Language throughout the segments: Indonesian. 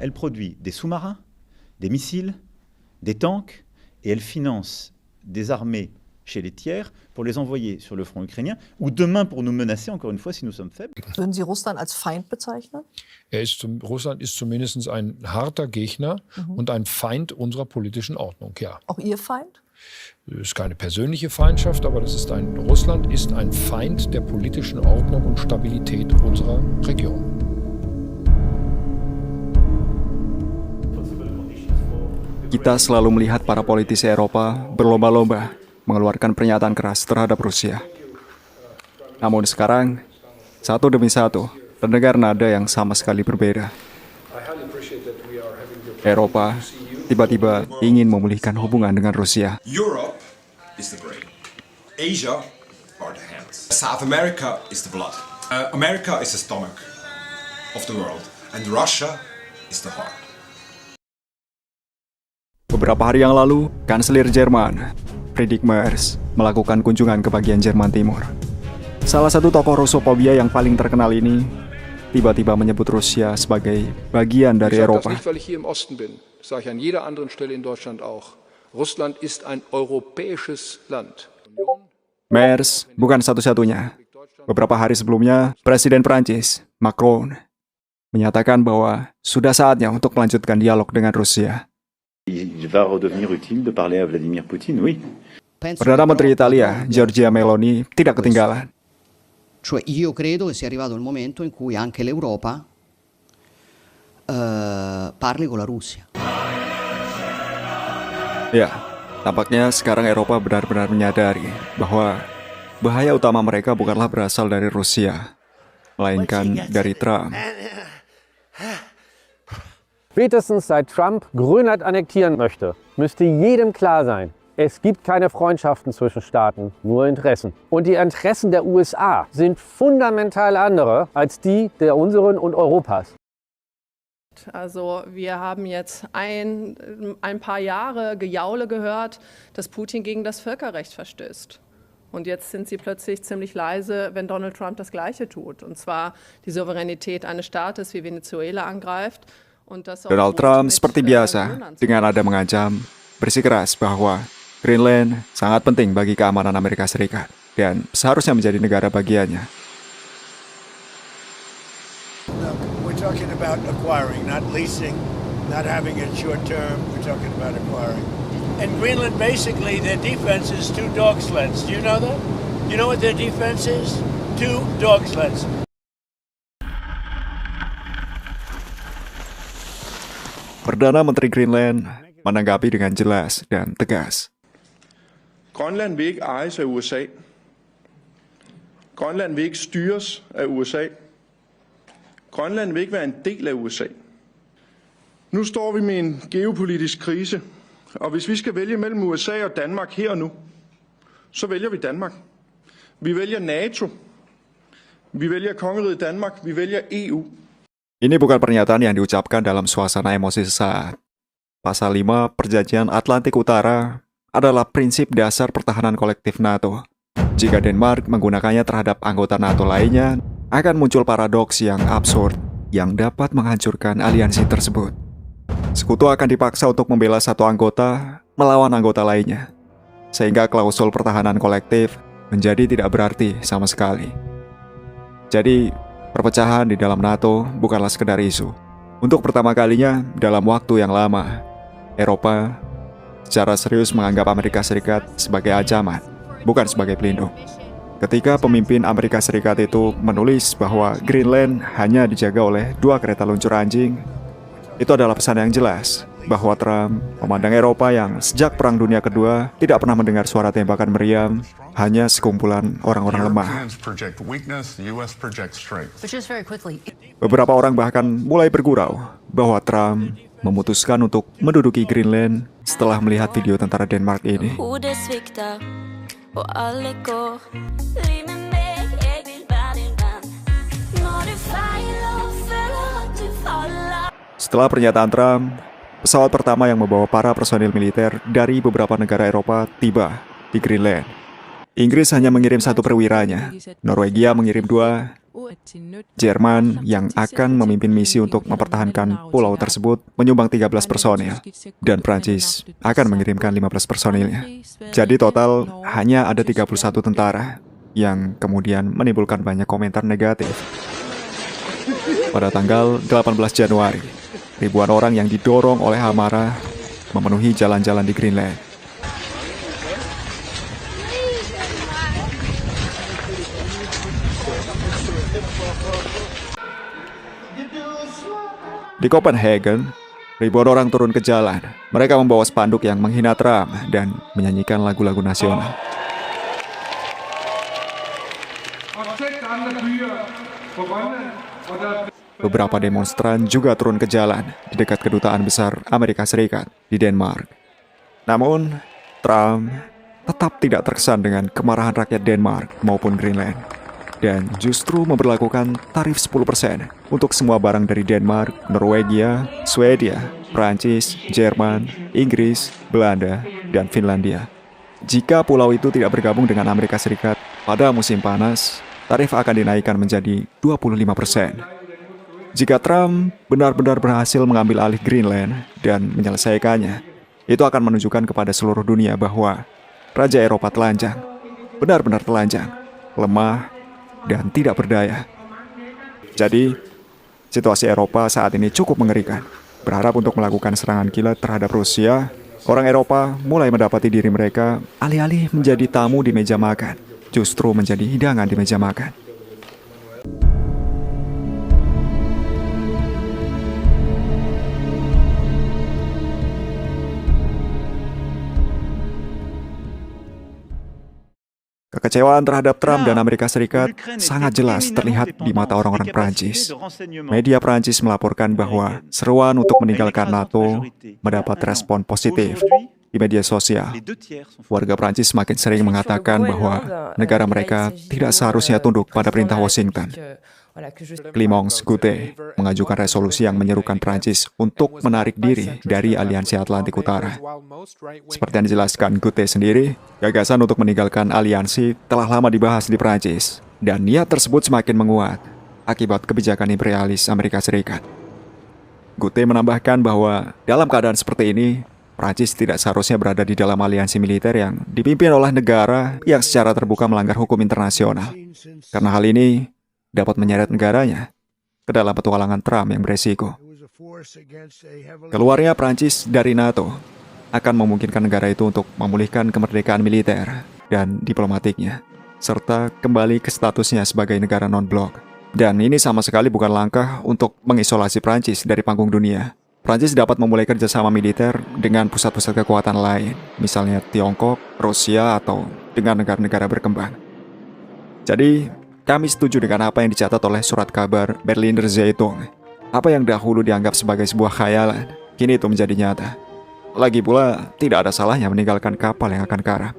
elle produit des sous-marins, des missiles, des tanks, et elle finance des armées chez les tiers pour les envoyer sur le front ukrainien ou demain pour nous menacer, encore une fois, si nous sommes faibles. Würden Sie Russland als Feind bezeichnen? Russland ist zumindest ein harter Gegner und ein Feind unserer politischen Ordnung, ja. Auch Ihr Feind? Das ist keine persönliche Feindschaft, aber Russland ist ein Feind der politischen Ordnung und Stabilität unserer Region. Kita selalu melihat para politisi Eropa berlomba-lomba mengeluarkan pernyataan keras terhadap Rusia. Namun sekarang, satu demi satu, terdengar nada yang sama sekali berbeda. Eropa tiba-tiba ingin memulihkan hubungan dengan Rusia. Europe is the brain. Asia are the hands. South America is the blood. America is the stomach of the world. And Russia is the heart. Beberapa hari yang lalu, Kanselir Jerman, Friedrich Merz, melakukan kunjungan ke bagian Jerman Timur. Salah satu tokoh Russophobia yang paling terkenal ini tiba-tiba menyebut Rusia sebagai bagian dari Eropa. Merz bukan satu-satunya. Beberapa hari sebelumnya, Presiden Prancis, Macron, menyatakan bahwa sudah saatnya untuk melanjutkan dialog dengan Rusia. Perdana Menteri Italia, Giorgia Meloni, tidak ketinggalan. Cioè io credo che sia arrivato il momento in cui anche l'Europa parli con la Russia. Ya, tampaknya sekarang Eropa benar-benar menyadari bahwa bahaya utama mereka bukanlah berasal dari Rusia, melainkan dari Trump. Spätestens seit Trump Grönland annektieren möchte, müsste jedem klar sein, es gibt keine Freundschaften zwischen Staaten, nur Interessen. Und die Interessen der USA sind fundamental andere als die der unseren und Europas. Also wir haben jetzt ein paar Jahre Gejaule gehört, dass Putin gegen das Völkerrecht verstößt. Und jetzt sind sie plötzlich ziemlich leise, wenn Donald Trump das Gleiche tut. Und zwar die Souveränität eines Staates wie Venezuela angreift. Donald Trump seperti biasa dengan nada mengancam bersikeras bahwa Greenland sangat penting bagi keamanan Amerika Serikat dan seharusnya menjadi negara bagiannya. We're talking about acquiring, not leasing, not having it short term. We're talking about acquiring. And Greenland, basically, their defense is 2 dog sleds. Do you know that? You know what their defense is? 2 dog sleds. Perdana Menteri Greenland menanggapi dengan jelas dan tegas. Grønland vil ikke ejes af USA. Grønland vil ikke styres af USA. Grønland vil ikke være en del af USA. Nu står vi med en geopolitisk krise, og hvis vi skal vælge mellem USA og Danmark her og nu, så vælger vi Danmark. Vi vælger NATO. Vi vælger kongeriget Danmark. Vi vælger EU. Ini bukan pernyataan yang diucapkan dalam suasana emosi sesaat. Pasal 5 Perjanjian Atlantik Utara adalah prinsip dasar pertahanan kolektif NATO. Jika Denmark menggunakannya terhadap anggota NATO lainnya, akan muncul paradoks yang absurd yang dapat menghancurkan aliansi tersebut. Sekutu akan dipaksa untuk membela satu anggota melawan anggota lainnya, sehingga klausul pertahanan kolektif menjadi tidak berarti sama sekali. Jadi, perpecahan di dalam NATO bukanlah sekedar isu. Untuk pertama kalinya dalam waktu yang lama, Eropa secara serius menganggap Amerika Serikat sebagai ancaman, bukan sebagai pelindung. Ketika pemimpin Amerika Serikat itu menulis bahwa Greenland hanya dijaga oleh 2 kereta luncur anjing, itu adalah pesan yang jelas bahwa Trump memandang Eropa yang sejak Perang Dunia Kedua tidak pernah mendengar suara tembakan meriam, hanya sekumpulan orang-orang lemah. Beberapa orang bahkan mulai bergurau bahwa Trump memutuskan untuk menduduki Greenland setelah melihat video tentara Denmark ini. Setelah pernyataan Trump, pesawat pertama yang membawa para personil militer dari beberapa negara Eropa tiba di Greenland. Inggris hanya mengirim 1 perwiranya, Norwegia mengirim 2, Jerman yang akan memimpin misi untuk mempertahankan pulau tersebut menyumbang 13 personil dan Prancis akan mengirimkan 15 personilnya. Jadi total hanya ada 31 tentara yang kemudian menimbulkan banyak komentar negatif. Pada tanggal 18 Januari, ribuan orang yang didorong oleh amarah memenuhi jalan-jalan di Greenland. Di Copenhagen, ribuan orang turun ke jalan. Mereka membawa spanduk yang menghina Trump dan menyanyikan lagu-lagu nasional. Beberapa demonstran juga turun ke jalan di dekat kedutaan besar Amerika Serikat di Denmark. Namun, Trump tetap tidak terkesan dengan kemarahan rakyat Denmark maupun Greenland, dan justru memberlakukan tarif 10% untuk semua barang dari Denmark, Norwegia, Swedia, Prancis, Jerman, Inggris, Belanda, dan Finlandia. Jika pulau itu tidak bergabung dengan Amerika Serikat pada musim panas, tarif akan dinaikkan menjadi 25%. Jika Trump benar-benar berhasil mengambil alih Greenland dan menyelesaikannya, itu akan menunjukkan kepada seluruh dunia bahwa Raja Eropa telanjang, benar-benar telanjang, lemah, dan tidak berdaya. Jadi, situasi Eropa saat ini cukup mengerikan. Berharap untuk melakukan serangan kilat terhadap Rusia, orang Eropa mulai mendapati diri mereka alih-alih menjadi tamu di meja makan, justru menjadi hidangan di meja makan. Kekecewaan terhadap Trump dan Amerika Serikat sangat jelas terlihat di mata orang-orang Prancis. Media Prancis melaporkan bahwa seruan untuk meninggalkan NATO mendapat respon positif di media sosial. Warga Prancis semakin sering mengatakan bahwa negara mereka tidak seharusnya tunduk pada perintah Washington. Clémence Goutet mengajukan resolusi yang menyerukan Prancis untuk menarik diri dari Aliansi Atlantik Utara. Seperti yang dijelaskan Goutet sendiri, gagasan untuk meninggalkan aliansi telah lama dibahas di Prancis, dan niat tersebut semakin menguat akibat kebijakan imperialis Amerika Serikat. Goutet menambahkan bahwa dalam keadaan seperti ini, Prancis tidak seharusnya berada di dalam aliansi militer yang dipimpin oleh negara yang secara terbuka melanggar hukum internasional. Karena hal ini dapat menyeret negaranya ke dalam petualangan Trump yang beresiko. Keluarnya Prancis dari NATO akan memungkinkan negara itu untuk memulihkan kemerdekaan militer dan diplomatiknya, serta kembali ke statusnya sebagai negara non-blok. Dan ini sama sekali bukan langkah untuk mengisolasi Prancis dari panggung dunia. Prancis dapat memulai kerjasama militer dengan pusat-pusat kekuatan lain, misalnya Tiongkok, Rusia, atau dengan negara-negara berkembang. Jadi, kami setuju dengan apa yang dicatat oleh surat kabar Berliner Zeitung. Apa yang dahulu dianggap sebagai sebuah khayalan, kini itu menjadi nyata. Lagi pula, tidak ada salahnya meninggalkan kapal yang akan karam.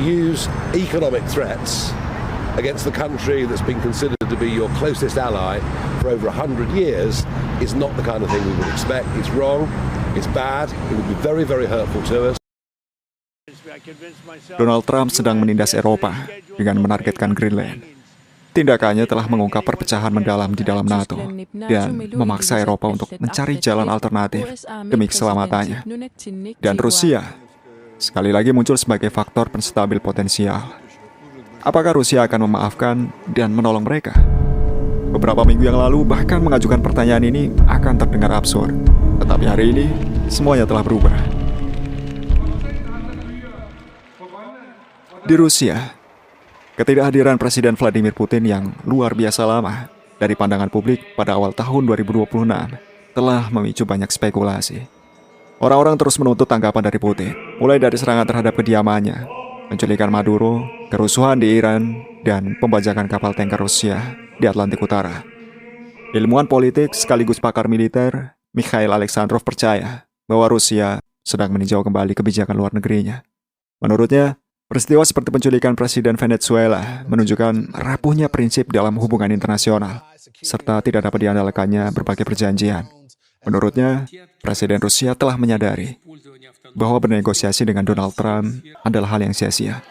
Use economic threats against the country that's been considered to be your closest ally for over 100 years is not the kind of thing we would expect. It's wrong, it's bad, it would be very, very hurtful to us. Donald Trump sedang menindas Eropa dengan menargetkan Greenland. Tindakannya telah mengungkap perpecahan mendalam di dalam NATO dan memaksa Eropa untuk mencari jalan alternatif demi keselamatannya. Dan Rusia sekali lagi muncul sebagai faktor penstabil potensial. Apakah Rusia akan memaafkan dan menolong mereka? Beberapa minggu yang lalu bahkan mengajukan pertanyaan ini akan terdengar absurd. Tetapi hari ini, semuanya telah berubah. Di Rusia, ketidakhadiran Presiden Vladimir Putin yang luar biasa lama dari pandangan publik pada awal tahun 2026 telah memicu banyak spekulasi. Orang-orang terus menuntut tanggapan dari Putin, mulai dari serangan terhadap kediamannya, penculikan Maduro, kerusuhan di Iran, dan pembajakan kapal tanker Rusia di Atlantik Utara. Ilmuwan politik sekaligus pakar militer, Mikhail Alexandrov percaya bahwa Rusia sedang meninjau kembali kebijakan luar negerinya. Menurutnya, Peristiwa seperti penculikan Presiden Venezuela menunjukkan rapuhnya prinsip dalam hubungan internasional, serta tidak dapat diandalkannya berbagai perjanjian. Menurutnya, Presiden Rusia telah menyadari bahwa bernegosiasi dengan Donald Trump adalah hal yang sia-sia.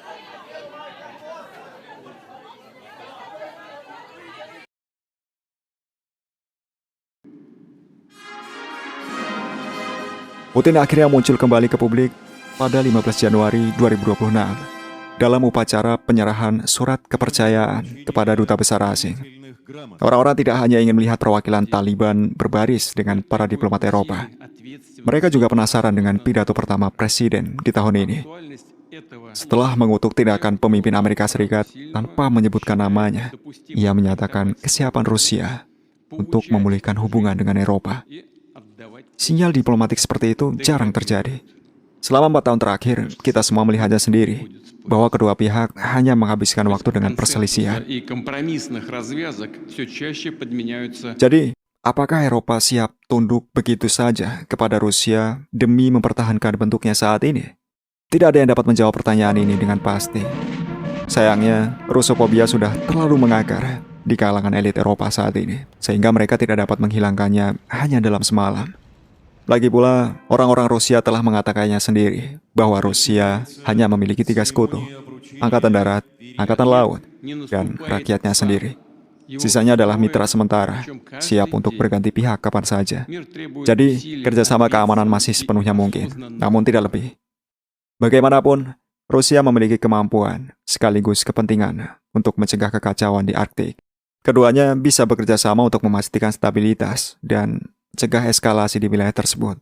Putin akhirnya muncul kembali ke publik pada 15 Januari 2026 dalam upacara penyerahan surat kepercayaan kepada duta besar asing. Orang-orang tidak hanya ingin melihat perwakilan Taliban berbaris dengan para diplomat Eropa. Mereka juga penasaran dengan pidato pertama Presiden di tahun ini. Setelah mengutuk tindakan pemimpin Amerika Serikat tanpa menyebutkan namanya, ia menyatakan kesiapan Rusia untuk memulihkan hubungan dengan Eropa. Sinyal diplomatik seperti itu jarang terjadi. Selama 4 tahun terakhir, kita semua melihatnya sendiri, bahwa kedua pihak hanya menghabiskan waktu dengan perselisihan. Jadi, apakah Eropa siap tunduk begitu saja kepada Rusia demi mempertahankan bentuknya saat ini? Tidak ada yang dapat menjawab pertanyaan ini dengan pasti. Sayangnya, Rusofobia sudah terlalu mengakar di kalangan elit Eropa saat ini, sehingga mereka tidak dapat menghilangkannya hanya dalam semalam. Lagi pula, orang-orang Rusia telah mengatakannya sendiri bahwa Rusia hanya memiliki 3 sekutu, Angkatan Darat, Angkatan Laut, dan rakyatnya sendiri. Sisanya adalah mitra sementara, siap untuk berganti pihak kapan saja. Jadi, kerjasama keamanan masih sepenuhnya mungkin, namun tidak lebih. Bagaimanapun, Rusia memiliki kemampuan sekaligus kepentingan untuk mencegah kekacauan di Arktik. Keduanya bisa bekerja sama untuk memastikan stabilitas dan cegah eskalasi di wilayah tersebut.